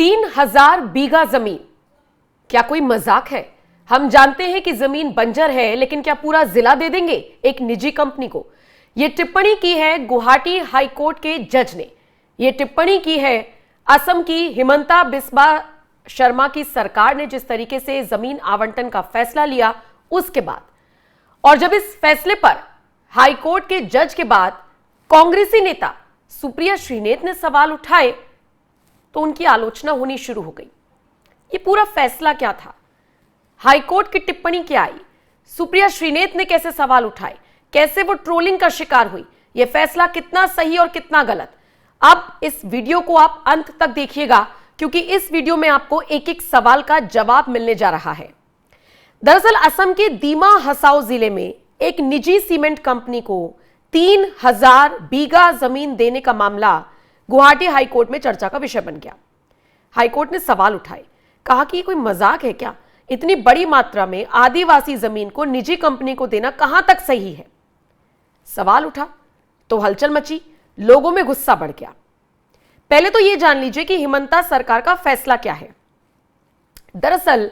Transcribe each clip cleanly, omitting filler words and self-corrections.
3,000 बीघा जमीन, क्या कोई मजाक है? हम जानते हैं कि जमीन बंजर है, लेकिन क्या पूरा जिला दे देंगे एक निजी कंपनी को? यह टिप्पणी की है गुवाहाटी हाईकोर्ट के जज ने। यह टिप्पणी की है असम की हिमंता बिस्वा शर्मा की सरकार ने, जिस तरीके से जमीन आवंटन का फैसला लिया उसके बाद। और जब इस फैसले पर हाईकोर्ट के जज के बाद कांग्रेसी नेता सुप्रिया श्रीनेत ने सवाल उठाए तो उनकी आलोचना होनी शुरू हो गई। ये पूरा फैसला क्या था? हाईकोर्ट की टिप्पणी क्या आई? सुप्रिया श्रीनेत ने कैसे सवाल उठाए? कैसे वो ट्रोलिंग का शिकार हुई? यह फैसला कितना सही और कितना गलत? अब इस वीडियो को आप अंत तक देखिएगा, क्योंकि इस वीडियो में आपको एक एक सवाल का जवाब मिलने जा रहा है। दरअसल असम के दीमा हसाओ जिले में एक निजी सीमेंट कंपनी को 3,000 बीघा जमीन देने का मामला गुवाहाटी हाईकोर्ट में चर्चा का विषय बन गया। हाईकोर्ट ने सवाल उठाए, कहा कि ये कोई मजाक है क्या? इतनी बड़ी मात्रा में आदिवासी जमीन को निजी कंपनी को देना कहां तक सही है? सवाल उठा तो हलचल मची, लोगों में गुस्सा बढ़ गया। पहले तो यह जान लीजिए कि हिमंता सरकार का फैसला क्या है। दरअसल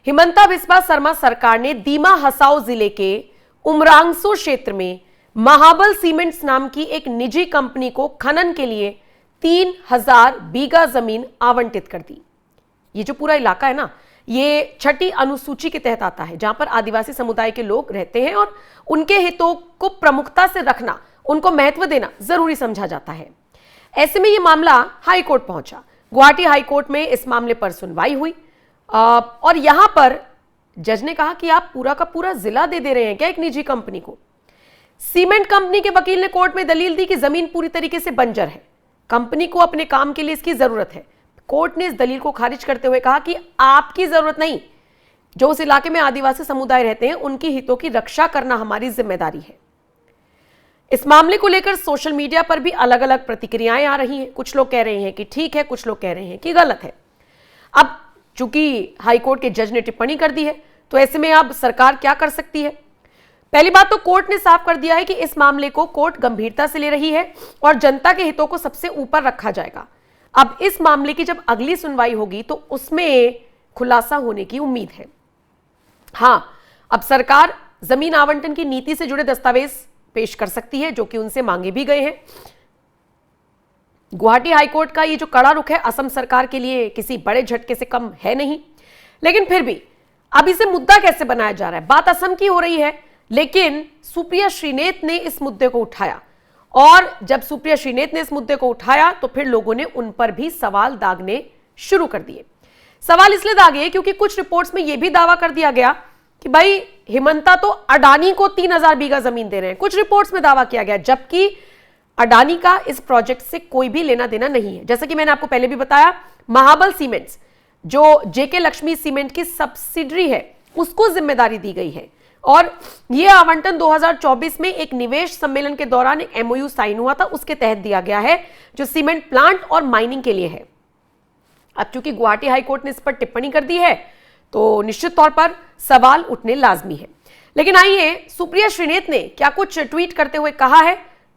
हिमंता बिस्वा शर्मा सरकार ने दीमा हसाओ जिले के उमरांगसो क्षेत्र में महाबल सीमेंट्स नाम की एक निजी कंपनी को खनन के लिए 3,000 बीघा जमीन आवंटित कर दी। ये जो पूरा इलाका है ना, ये 6ठी अनुसूची के तहत आता है, जहां पर आदिवासी समुदाय के लोग रहते हैं और उनके हितों को प्रमुखता से रखना, उनको महत्व देना जरूरी समझा जाता है। ऐसे में यह मामला हाईकोर्ट पहुंचा। गुवाहाटी हाईकोर्ट में इस मामले पर सुनवाई हुई और यहां पर जज ने कहा कि आप पूरा का पूरा जिला दे रहे हैं क्या एक निजी कंपनी को? सीमेंट कंपनी के वकील ने कोर्ट में दलील दी कि जमीन पूरी तरीके से बंजर है, कंपनी को अपने काम के लिए इसकी जरूरत है। कोर्ट ने इस दलील को खारिज करते हुए कहा कि आपकी जरूरत नहीं, जो उस इलाके में आदिवासी समुदाय रहते हैं उनकी हितों की रक्षा करना हमारी जिम्मेदारी है। इस मामले को लेकर सोशल मीडिया पर भी अलग अलग प्रतिक्रियाएं आ रही हैं। कुछ लोग कह रहे हैं कि ठीक है, कुछ लोग कह रहे हैं कि गलत है। अब चूंकि हाईकोर्ट के जज ने टिप्पणी कर दी है, तो ऐसे में अब सरकार क्या कर सकती है? पहली बात तो कोर्ट ने साफ कर दिया है कि इस मामले को कोर्ट गंभीरता से ले रही है और जनता के हितों को सबसे ऊपर रखा जाएगा। अब इस मामले की जब अगली सुनवाई होगी तो उसमें खुलासा होने की उम्मीद है। हां, अब सरकार जमीन आवंटन की नीति से जुड़े दस्तावेज पेश कर सकती है, जो कि उनसे मांगे भी गए हैं। गुवाहाटी हाईकोर्ट का ये जो कड़ा रुख है असम सरकार के लिए किसी बड़े झटके से कम है नहीं, लेकिन फिर भी अब इसे मुद्दा कैसे बनाया जा रहा है? बात असम की हो रही है, लेकिन सुप्रिया श्रीनेत ने इस मुद्दे को उठाया और जब सुप्रिया श्रीनेत ने इस मुद्दे को उठाया तो फिर लोगों ने उन पर भी सवाल दागने शुरू कर दिए। सवाल इसलिए दागे क्योंकि कुछ रिपोर्ट्स में यह भी दावा कर दिया गया कि भाई हिमंता तो अडानी को 3,000 बीघा जमीन दे रहे हैं। कुछ रिपोर्ट्स में दावा किया गया, जबकि अडानी का इस प्रोजेक्ट से कोई भी लेना देना नहीं है। जैसा कि मैंने आपको पहले भी बताया, महाबल सीमेंट्स जो जेके लक्ष्मी सीमेंट की सब्सिडरी है उसको जिम्मेदारी दी गई है और यह आवंटन 2024 में एक निवेश सम्मेलन के दौरान एक एमओयू साइन हुआ था, उसके तहत दिया गया है, जो सीमेंट प्लांट और माइनिंग के लिए है। अब चूंकि गुवाहाटी हाईकोर्ट ने इस पर टिप्पणी कर दी है तो निश्चित तौर पर सवाल उठने लाजमी है। लेकिन आइए सुप्रिया श्रीनेत ने क्या कुछ ट्वीट करते हुए कहा है,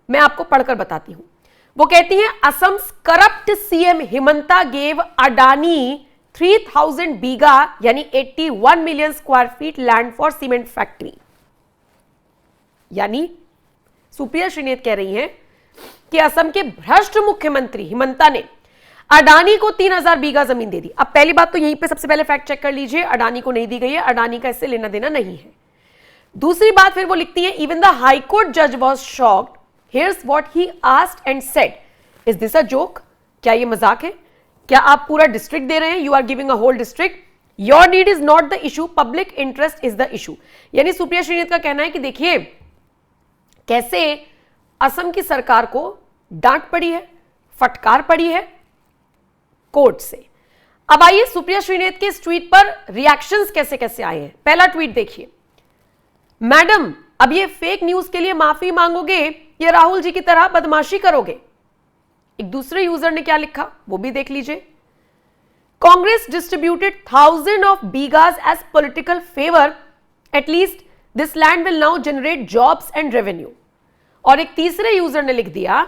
मैं आपको पढ़कर बताती हूं। वो कहती हैं, Assam corrupt CM Himanta gave Adani 3,000 बीघा यानी 81 million square feet land for cement factory. यानी सुप्रिया श्रीनेत कह रही हैं कि असम के भ्रष्ट मुख्यमंत्री हिमंता ने अडानी को 3,000 बीघा जमीन दे दी। अब पहली बात तो यहीं पे सबसे पहले फैक्ट चेक कर लीजिए, अडानी को नहीं दी गई है, अडानी का इससे लेना देना नहीं है। दूसरी बात फिर वो लिखती है, इवन द हाईकोर्ट जज was shocked, here's what he asked and said, is this a joke? क्या ये मजाक है? क्या आप पूरा डिस्ट्रिक्ट दे रहे हैं? You are giving a whole district. Your need is not the issue, public interest is the issue. यानी सुप्रिया श्रीनेत का कहना है कि देखिए कैसे असम की सरकार को डांट पड़ी है, फटकार पड़ी है कोर्ट से। अब आइए सुप्रिया श्रीनेत के इस ट्वीट पर रिएक्शंस कैसे कैसे आए हैं। पहला ट्वीट देखिए, मैडम अब ये फेक न्यूज के लिए माफी मांगोगे या राहुल जी की तरह बदमाशी करोगे? एक दूसरे यूजर ने क्या लिखा वो भी देख लीजिए। Congress distributed 1000 of bighas as political favour, at least this land will now generate jobs and revenue. और एक तीसरे यूजर ने लिख दिया,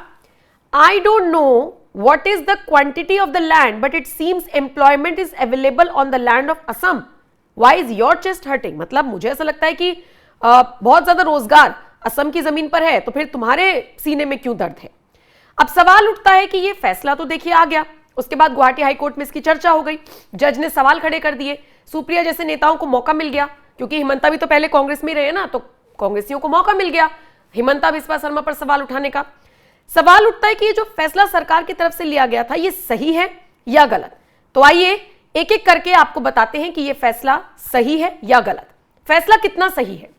I don't know what is the quantity of the land, but it seems employment is available on the land of Assam. Why is your chest hurting? मतलब मुझे ऐसा लगता है कि बहुत ज्यादा रोजगार असम की जमीन पर है, तो फिर तुम्हारे सीने में क्यों दर्द है? अब सवाल उठता है कि ये फैसला तो देखिए आ गया, उसके बाद गुवाहाटी हाईकोर्ट में इसकी चर्चा हो गई, जज ने सवाल खड़े कर दिए, सुप्रिया जैसे नेताओं को मौका मिल गया, क्योंकि हिमंता भी तो पहले कांग्रेस में रहे ना, तो कांग्रेसियों को मौका मिल गया हिमंता बिस्वा शर्मा पर सवाल उठाने का। सवाल उठता है कि ये जो फैसला सरकार की तरफ से लिया गया था, ये सही है या गलत? तो आइए एक एक करके आपको बताते हैं कि ये फैसला सही है या गलत। फैसला कितना सही है?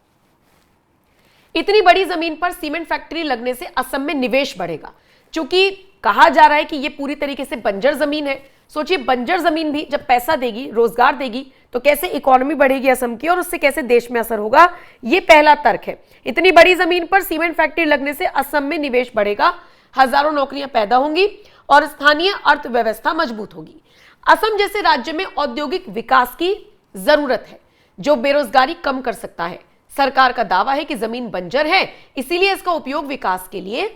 इतनी बड़ी जमीन पर सीमेंट फैक्ट्री लगने से असम में निवेश बढ़ेगा, क्योंकि कहा जा रहा है कि ये पूरी तरीके से बंजर जमीन है। सोचिए, बंजर जमीन भी जब पैसा देगी, रोजगार देगी, तो कैसे इकोनॉमी बढ़ेगी असम की और उससे कैसे देश में असर होगा, ये पहला तर्क है। इतनी बड़ी जमीन पर सीमेंट फैक्ट्री लगने से असम में निवेश बढ़ेगा, हजारों नौकरियां पैदा होंगी और स्थानीय अर्थव्यवस्था मजबूत होगी। असम जैसे राज्य में औद्योगिक विकास की जरूरत है, जो बेरोजगारी कम कर सकता है। सरकार का दावा है कि जमीन बंजर है, इसीलिए इसका उपयोग विकास के लिए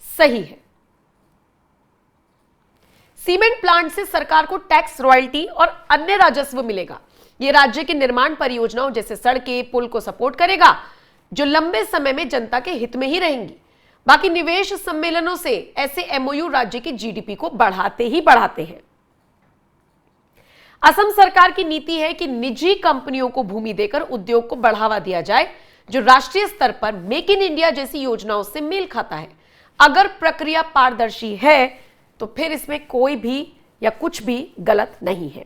सही है। सीमेंट प्लांट से सरकार को टैक्स, रॉयल्टी और अन्य राजस्व मिलेगा। यह राज्य की निर्माण परियोजनाओं जैसे सड़कें, पुल को सपोर्ट करेगा, जो लंबे समय में जनता के हित में ही रहेंगी। बाकी निवेश सम्मेलनों से ऐसे एमओयू राज्य की जीडीपी को बढ़ाते ही बढ़ाते हैं। असम सरकार की नीति है कि निजी कंपनियों को भूमि देकर उद्योग को बढ़ावा दिया जाए, जो राष्ट्रीय स्तर पर मेक इन इंडिया जैसी योजनाओं से मेल खाता है। अगर प्रक्रिया पारदर्शी है तो फिर इसमें कोई भी या कुछ भी गलत नहीं है।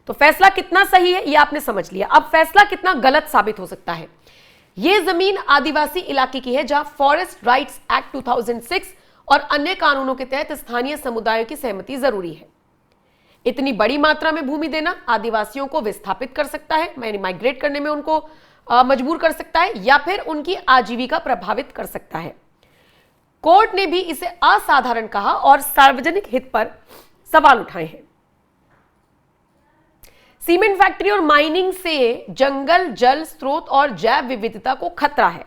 तो फैसला कितना सही है ये आपने समझ लिया। अब फैसला कितना गलत साबित हो सकता है? यह जमीन आदिवासी इलाके की है, जहां फॉरेस्ट राइट्स एक्ट 2006 और अन्य कानूनों के तहत स्थानीय समुदायों की सहमति जरूरी है। इतनी बड़ी मात्रा में भूमि देना आदिवासियों को विस्थापित कर सकता है, यानी माइग्रेट करने में उनको मजबूर कर सकता है, या फिर उनकी आजीविका प्रभावित कर सकता है। कोर्ट ने भी इसे असाधारण कहा और सार्वजनिक हित पर सवाल उठाए हैं। सीमेंट फैक्ट्री और माइनिंग से जंगल, जल स्रोत और जैव विविधता को खतरा है।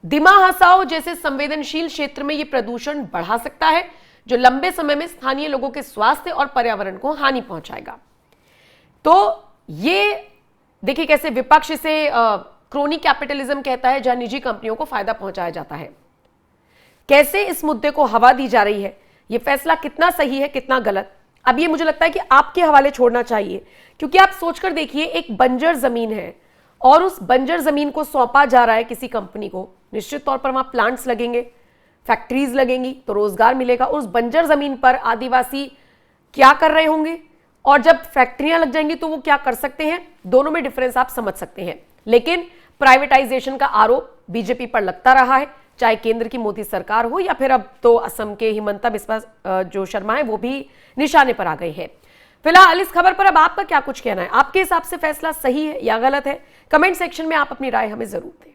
दिमा हसाओ जैसे संवेदनशील क्षेत्र में यह प्रदूषण बढ़ा सकता है, जो लंबे समय में स्थानीय लोगों के स्वास्थ्य और पर्यावरण को हानि पहुंचाएगा। तो ये देखिए कैसे विपक्ष इसे क्रोनी कैपिटलिज्म कहता है, जहां निजी कंपनियों को फायदा पहुंचाया जाता है। कैसे इस मुद्दे को हवा दी जा रही है, यह फैसला कितना सही है, कितना गलत, अब ये मुझे लगता है कि आपके हवाले छोड़ना चाहिए। क्योंकि आप सोचकर देखिए, एक बंजर जमीन है और उस बंजर जमीन को सौंपा जा रहा है किसी कंपनी को। निश्चित तौर पर वहां प्लांट्स लगेंगे, फैक्ट्रीज लगेंगी, तो रोजगार मिलेगा। उस बंजर जमीन पर आदिवासी क्या कर रहे होंगे और जब फैक्ट्रियां लग जाएंगी तो वो क्या कर सकते हैं, दोनों में डिफरेंस आप समझ सकते हैं। लेकिन प्राइवेटाइजेशन का आरोप बीजेपी पर लगता रहा है, चाहे केंद्र की मोदी सरकार हो या फिर अब तो असम के हिमंता बिस्वा जो शर्मा है वो भी निशाने पर आ गए हैं। फिलहाल इस खबर पर अब आपका क्या कुछ कहना है? आपके हिसाब से फैसला सही है या गलत है? कमेंट सेक्शन में आप अपनी राय हमें जरूर दें।